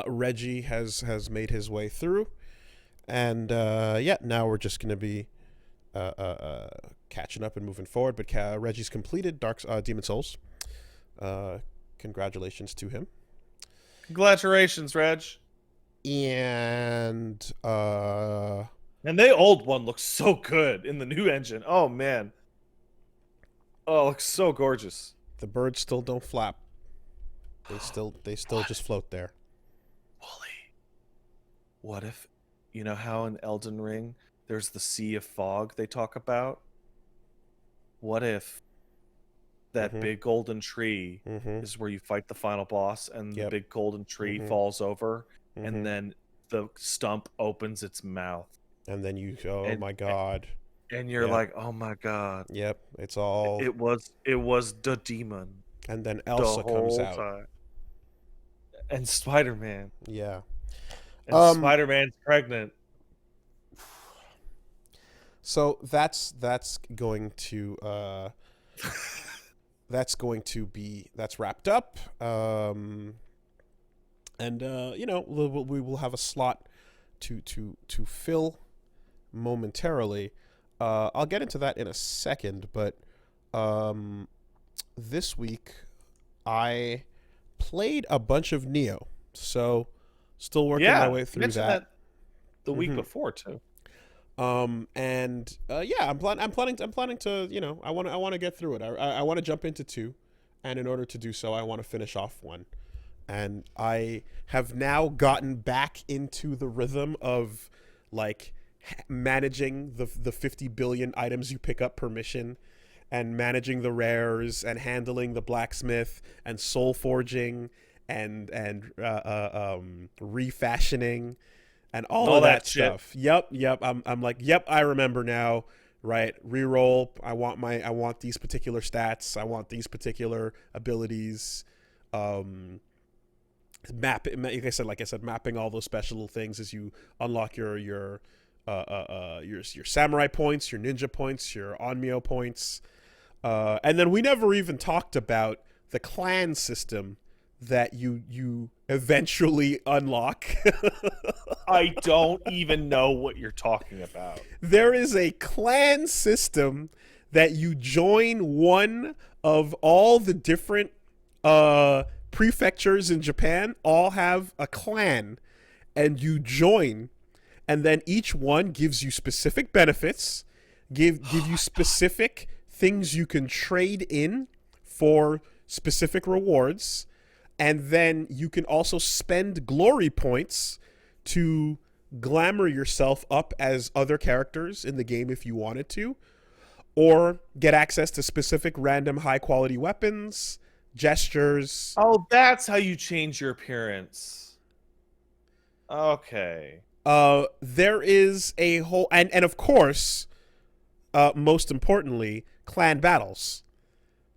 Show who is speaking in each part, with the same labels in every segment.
Speaker 1: Reggie has made his way through, and yeah, now we're just gonna be catching up and moving forward. But Reggie's completed Demon Souls. Uh, Congratulations to him.
Speaker 2: Congratulations, Reg.
Speaker 1: And
Speaker 2: And the old one looks so good in the new engine. Oh man. Oh, it looks so gorgeous.
Speaker 1: the birds still don't flap. They still
Speaker 2: What?
Speaker 1: just float there.
Speaker 2: Wooly. What if, you know how in Elden Ring there's the sea of fog they talk about? What if that
Speaker 1: Mhm.
Speaker 2: big golden tree
Speaker 1: Mhm.
Speaker 2: is where you fight the final boss and the
Speaker 1: Yep.
Speaker 2: big golden tree
Speaker 1: Mhm.
Speaker 2: falls over and
Speaker 1: Mhm.
Speaker 2: then the stump opens its mouth
Speaker 1: And then oh
Speaker 2: and
Speaker 1: my god.
Speaker 2: and you're
Speaker 1: Yep.
Speaker 2: like, "Oh my god.
Speaker 1: Yep. It's all.
Speaker 2: It was the demon
Speaker 1: And then
Speaker 2: the
Speaker 1: Elsa comes
Speaker 2: whole
Speaker 1: out.
Speaker 2: time." And Spider-Man.
Speaker 1: Yeah.
Speaker 2: And
Speaker 1: Um.
Speaker 2: Spider-Man's pregnant.
Speaker 1: So that's going to that's wrapped up. And we will have a slot to fill momentarily. I'll get into that in a second, but um, this week I played a bunch of Nioh, so still working my
Speaker 2: Yeah,
Speaker 1: way
Speaker 2: you
Speaker 1: through
Speaker 2: mentioned
Speaker 1: that.
Speaker 2: that the week
Speaker 1: hmm
Speaker 2: before too.
Speaker 1: And yeah, I'm planning to, I want to get through it. I want to jump into two, and in order to do so, I want to finish off one. And I have now gotten back into the rhythm of like managing the 50 billion items you pick up per mission, and managing the rares, and handling the blacksmith, and soul forging, and refashioning, and all
Speaker 2: All
Speaker 1: of
Speaker 2: that
Speaker 1: that
Speaker 2: shit.
Speaker 1: stuff. Yep. I'm like, yep, I remember now. Right, reroll. I want these particular stats. I want these particular abilities. Um, like I said, mapping all those special things as you unlock your samurai points, your ninja points, your onmyo points, and then we never even talked about the clan system that you eventually unlock.
Speaker 2: I don't even know what you're talking about.
Speaker 1: There is a clan system that you join one of all the different prefectures in Japan, all have a clan, and you join, and then each one gives you specific benefits, give
Speaker 2: Oh
Speaker 1: you
Speaker 2: my god.
Speaker 1: specific things you can trade in for specific rewards, and then you can also spend glory points to glamour yourself up as other characters in the game if you wanted to, or get access to specific random high quality weapons, gestures.
Speaker 2: Oh, that's how you change your appearance. Okay.
Speaker 1: There is a whole, and of course, most importantly, clan battles.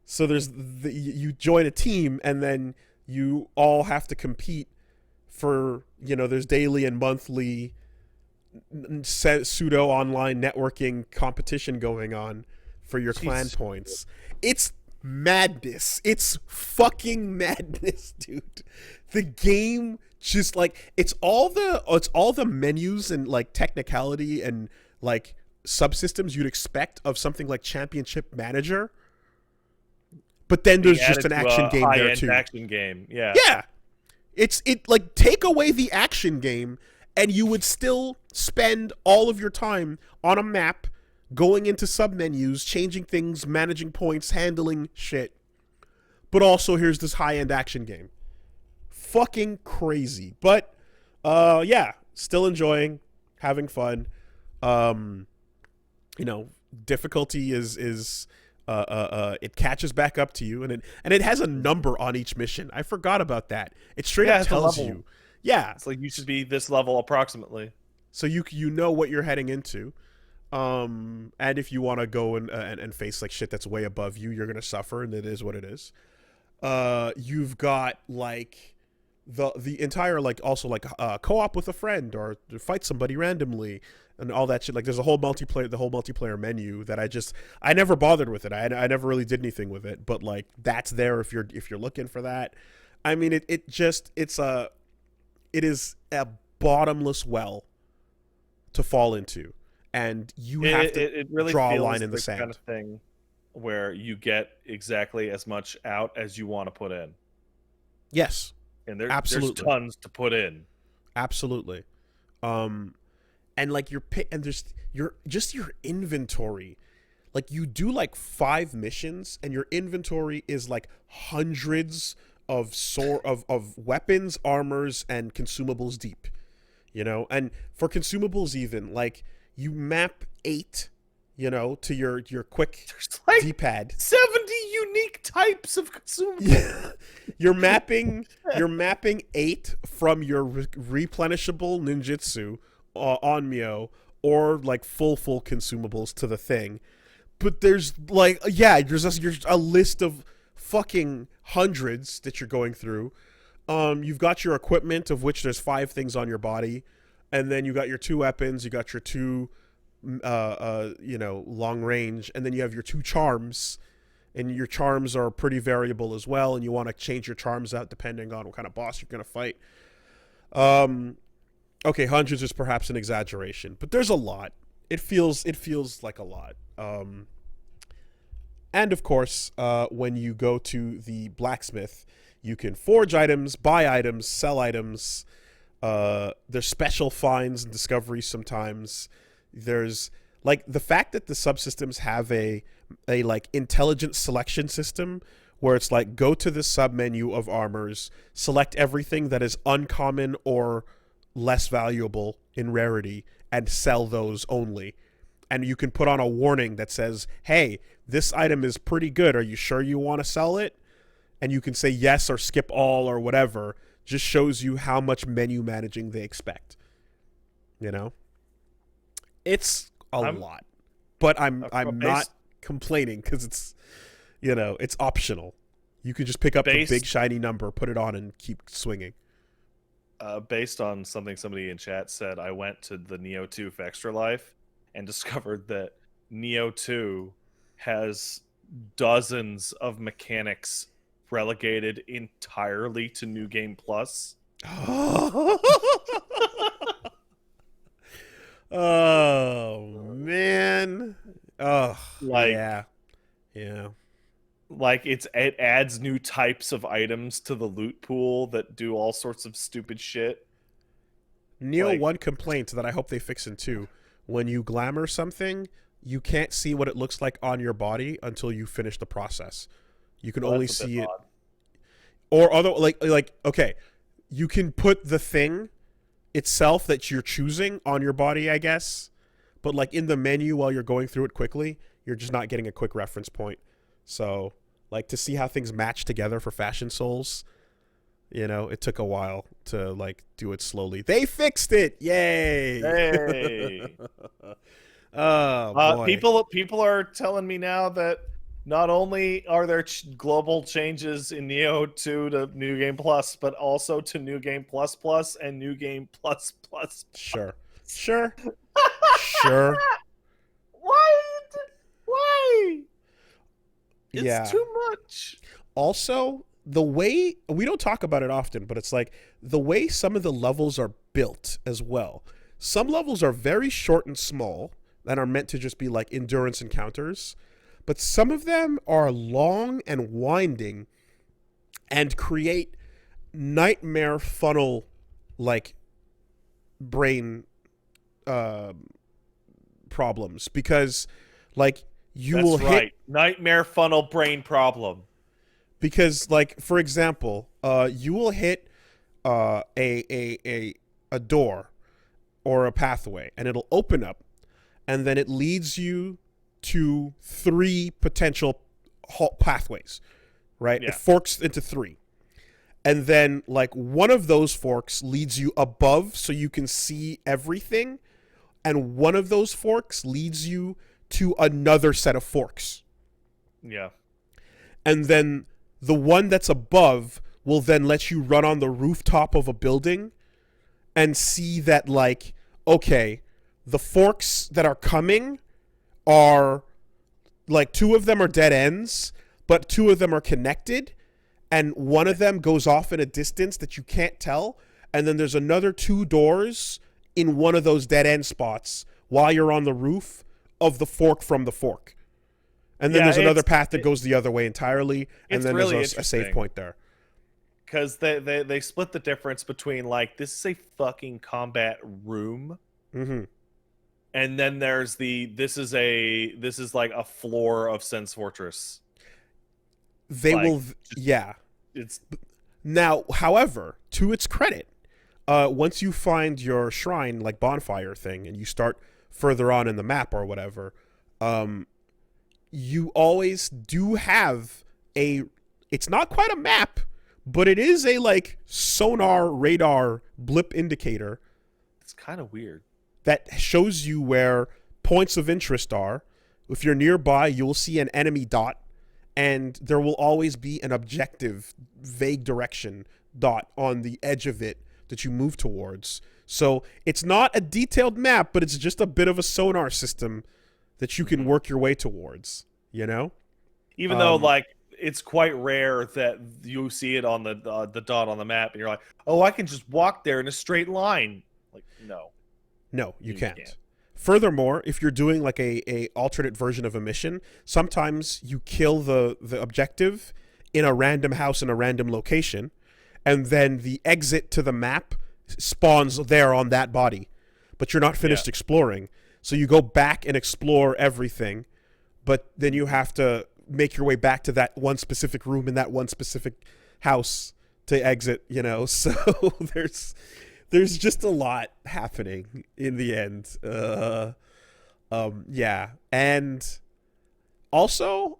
Speaker 1: So you join a team, and then you all have to compete for, there's daily and monthly pseudo online networking competition going on for your clan
Speaker 2: Jesus.
Speaker 1: points. It's madness. It's fucking madness, dude. The game just like it's all the menus and like technicality and like subsystems you'd expect of something like Championship Manager, but then
Speaker 2: Being
Speaker 1: there's just
Speaker 2: added
Speaker 1: an
Speaker 2: to
Speaker 1: action
Speaker 2: a
Speaker 1: game there
Speaker 2: high-end
Speaker 1: too.
Speaker 2: action game. Yeah.
Speaker 1: Yeah, it like take away the action game, and you would still spend all of your time on a map, going into submenus, changing things, managing points, handling shit. But also here's this high-end action game. Fucking crazy. But yeah, still enjoying, having fun. Um you know, difficulty is it catches back up to you, and it has a number on each mission. I forgot about that. It straight up
Speaker 2: Yeah, it's a
Speaker 1: tells
Speaker 2: level.
Speaker 1: you. Yeah,
Speaker 2: It's like you should be this level approximately.
Speaker 1: so you know what you're heading into. And if you want to go and face like shit that's way above you, you're gonna suffer, and it is what it is. You've got like the entire like also like co-op with a friend, or fight somebody randomly, and all that shit. Like there's the whole multiplayer menu that I never bothered with it. I never really did anything with it, but like that's there if you're looking for that. I mean, it's is a bottomless well to fall into, and you have to
Speaker 2: it really
Speaker 1: draw a
Speaker 2: feels
Speaker 1: line in the
Speaker 2: the kind
Speaker 1: sand.
Speaker 2: of thing where you get exactly as much out as you want to put in,
Speaker 1: Yes,
Speaker 2: and there's
Speaker 1: absolutely,
Speaker 2: tons to put in.
Speaker 1: absolutely. Um, and like and there's your inventory. Like you do like 5 missions, and your inventory is like hundreds of weapons, armors, and consumables deep. And for consumables, even like you map 8, to your quick
Speaker 2: There's like
Speaker 1: D-pad.
Speaker 2: 70 unique types of consumables.
Speaker 1: Yeah. You're mapping 8 from your replenishable ninjutsu on Nioh, or like full consumables to the thing. But there's like, yeah, there's a list of fucking hundreds that you're going through. You've got your equipment, of which there's 5 things on your body, and then you got your 2 weapons, you got your 2 long range, and then you have your 2 charms, and your charms are pretty variable as well, and you want to change your charms out depending on what kind of boss you're going to fight. Okay, hundreds is perhaps an exaggeration, but there's a lot. It feels like a lot. And of course, when you go to the blacksmith, you can forge items, buy items, sell items. There's special finds and discoveries sometimes. There's like the fact that the subsystems have a like intelligent selection system, where it's like, go to the sub menu of armors, select everything that is uncommon or less valuable in rarity, and sell those only. And you can put on a warning that says, hey, this item is pretty good. Are you sure you want to sell it? And you can say yes or skip all or whatever. Just shows you how much menu managing they expect. It's a lot. But I'm not complaining, because it's optional. You can just pick up the big shiny number, put it on, and keep swinging.
Speaker 2: Based on something somebody in chat said, I went to the Nioh 2 for Extra Life and discovered that Nioh 2 has dozens of mechanics relegated entirely to New Game Plus.
Speaker 1: Oh man. Oh,
Speaker 2: like,
Speaker 1: yeah.
Speaker 2: Like it adds new types of items to the loot pool that do all sorts of stupid shit.
Speaker 1: Nioh, one complaint that I hope they fix in 2: when you glamour something, you can't see what it looks like on your body until you finish the process. You can only see it.
Speaker 2: Odd.
Speaker 1: Or other like okay, you can put the thing itself that you're choosing on your body, I guess, but like in the menu while you're going through it quickly, you're just not getting a quick reference point. So, like, to see how things match together for Fashion Souls, it took a while to like do it slowly. They fixed it, yay!
Speaker 2: Hey.
Speaker 1: Oh boy.
Speaker 2: People are telling me now that not only are there global changes in Nioh 2 to New Game Plus, but also to New Game Plus Plus and New Game Plus Plus.
Speaker 1: Sure.
Speaker 2: Why? It's too much.
Speaker 1: Also, the way, we don't talk about it often, but it's like the way some of the levels are built as well. Some levels are very short and small and are meant to just be like endurance encounters, but some of them are long and winding and create nightmare funnel like brain problems, because like will hit
Speaker 2: nightmare funnel brain problem.
Speaker 1: Because, like, for example, you will hit a door or a pathway, and it'll open up, and then it leads you to 3 potential pathways, right?
Speaker 2: Yeah.
Speaker 1: It forks into 3. And then, like, one of those forks leads you above so you can see everything, and one of those forks leads you to another set of forks.
Speaker 2: Yeah.
Speaker 1: And then the one that's above will then let you run on the rooftop of a building and see that, like, okay, the forks that are coming are, like, 2 of them are dead ends, but 2 of them are connected, and one of them goes off in a distance that you can't tell, and then there's another 2 doors in one of those dead end spots while you're on the roof of the fork from the fork. And then
Speaker 2: Yeah,
Speaker 1: there's another path that goes the other way entirely, and
Speaker 2: it's
Speaker 1: then
Speaker 2: really
Speaker 1: there's a save
Speaker 2: interesting.
Speaker 1: point there.
Speaker 2: Because they split the difference between like this is a fucking combat room,
Speaker 1: Mm-hmm.
Speaker 2: and then there's this is like a floor of Sense Fortress.
Speaker 1: They
Speaker 2: Like,
Speaker 1: will, yeah.
Speaker 2: it's
Speaker 1: Now, however, to its credit, once you find your shrine, like bonfire thing, and you start further on in the map or whatever, you always do have a. It's not quite a map, but it is a like sonar radar blip indicator
Speaker 2: it's kind of weird.
Speaker 1: that shows you where points of interest are. If you're nearby, you'll see an enemy dot, and there will always be an objective, vague direction dot on the edge of it that you move towards. So it's not a detailed map, but it's just a bit of a sonar system that you can work your way towards, you know?
Speaker 2: Even though like it's quite rare that you see it on the dot on the map, and you're like, oh, I can just walk there in a straight line. Like, no.
Speaker 1: No, you
Speaker 2: You
Speaker 1: can't.
Speaker 2: can't.
Speaker 1: Furthermore, if you're doing like a alternate version of a mission, sometimes you kill the objective in a random house in a random location, and then the exit to the map spawns there on that body. But you're not finished exploring. So you go back and explore everything, but then you have to make your way back to that one specific room in that one specific house to exit, you know. So there's just a lot happening in the end. Yeah. And also,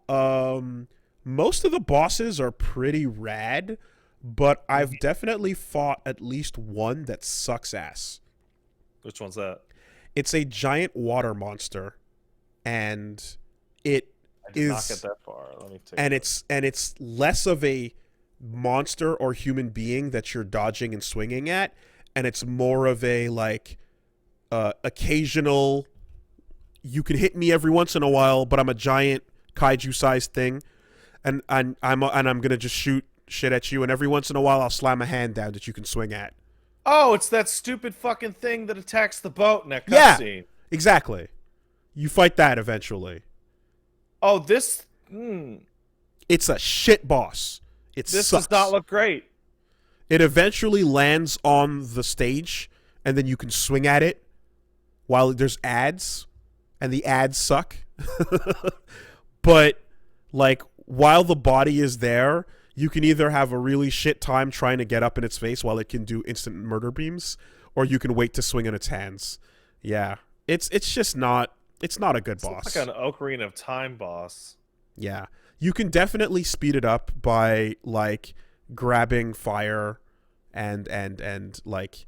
Speaker 1: most of the bosses are pretty rad, but I've definitely fought at least one that sucks ass.
Speaker 2: Which one's that?
Speaker 1: It's a giant water monster, and it
Speaker 2: I did not get that far. Let me take
Speaker 1: it's less of a monster or human being that you're dodging and swinging at, and it's more of a like occasional, you can hit me every once in a while, but I'm a giant kaiju sized thing, and I'm gonna just shoot shit at you, and every once in a while I'll slam a hand down that you can swing at.
Speaker 2: Oh, it's that stupid fucking thing that attacks the boat in that
Speaker 1: Yeah.
Speaker 2: cutscene.
Speaker 1: Exactly. You fight that eventually.
Speaker 2: Oh, this
Speaker 1: It's a shit boss. It
Speaker 2: this
Speaker 1: sucks.
Speaker 2: does not look great.
Speaker 1: It eventually lands on the stage, and then you can swing at it while there's ads, and the ads suck. But like while the body is there, you can either have a really shit time trying to get up in its face while it can do instant murder beams, or you can wait to swing in its hands. Yeah, it's just not. It's not a good boss.
Speaker 2: It's like an Ocarina of Time boss.
Speaker 1: Yeah, you can definitely speed it up by like grabbing fire and like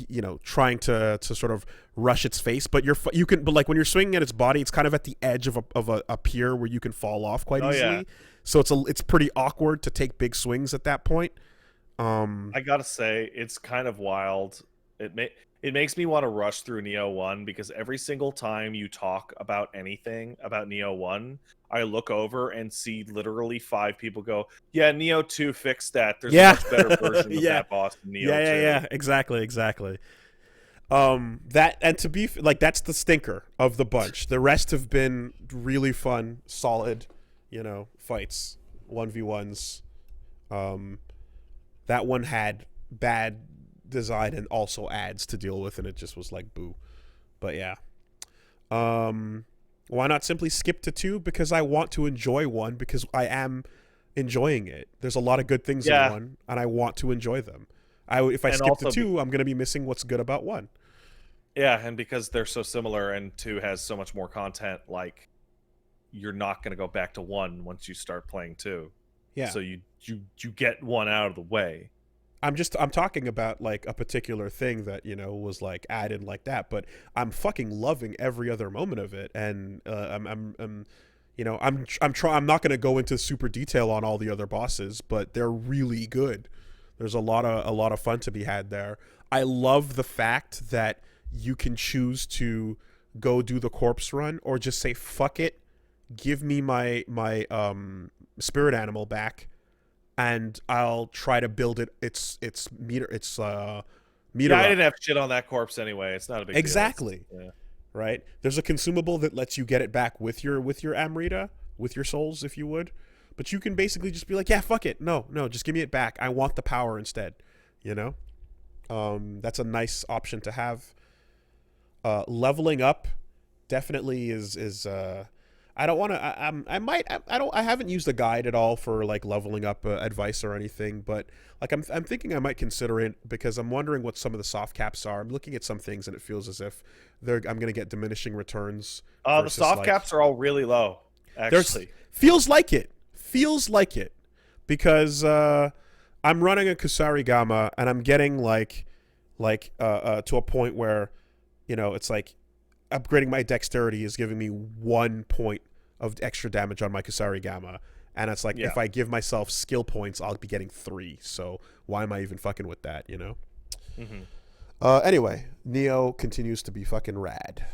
Speaker 1: you know trying to sort of rush its face, but but like when you're swinging at its body, it's kind of at the edge of a pier where you can fall off quite easily.
Speaker 2: Yeah.
Speaker 1: So it's pretty awkward to take big swings at that point.
Speaker 2: I gotta say, it's kind of wild. It makes me want to rush through Nioh 1 because every single time you talk about anything about Nioh 1, I look over and see literally 5 people go, yeah, Nioh 2 fixed that. There's a much better version of that boss in Nioh 2.
Speaker 1: Yeah, exactly. That, and to be like, that's the stinker of the bunch. The rest have been really fun, solid, you know, fights, 1v1s. That one had bad design and also ads to deal with, and it just was like boo. But yeah. Why not simply skip to 2? Because I want to enjoy 1, because I am enjoying it. There's a lot of good things in 1, and I want to enjoy them. If I skip to 2, I'm going to be missing what's good about 1.
Speaker 2: Yeah, and because they're so similar and 2 has so much more content, like, you're not going to go back to 1 once you start playing 2.
Speaker 1: Yeah.
Speaker 2: So you get 1 out of the way.
Speaker 1: I'm talking about like a particular thing that, you know, was like added like that, but I'm fucking loving every other moment of it, and I'm you know, I'm not going to go into super detail on all the other bosses, but they're really good. There's a lot of fun to be had there. I love the fact that you can choose to go do the corpse run or just say fuck it, give me my spirit animal back, and I'll try to build its Meter
Speaker 2: I
Speaker 1: up.
Speaker 2: didn't have shit on that corpse anyway. It's not a big
Speaker 1: Exactly.
Speaker 2: deal. Yeah.
Speaker 1: Right? There's a consumable that lets you get it back with your Amrita, with your souls, if you would. But you can basically just be like, yeah, fuck it. No, just give me it back. I want the power instead. You know? That's a nice option to have. Leveling up definitely is I don't want to I haven't used a guide at all for like leveling up advice or anything, but like I'm thinking I might consider it because I'm wondering what some of the soft caps are. I'm looking at some things and it feels as if I'm going to get diminishing returns.
Speaker 2: The soft caps are all really low, actually.
Speaker 1: Feels like it because I'm running a Kusarigama and I'm getting to a point where, you know, it's like upgrading my dexterity is giving me 1 point of extra damage on my Kusarigama. And it's like, if I give myself skill points, I'll be getting 3. So why am I even fucking with that, you know?
Speaker 2: Mm-hmm.
Speaker 1: Anyway, Nioh continues to be fucking rad.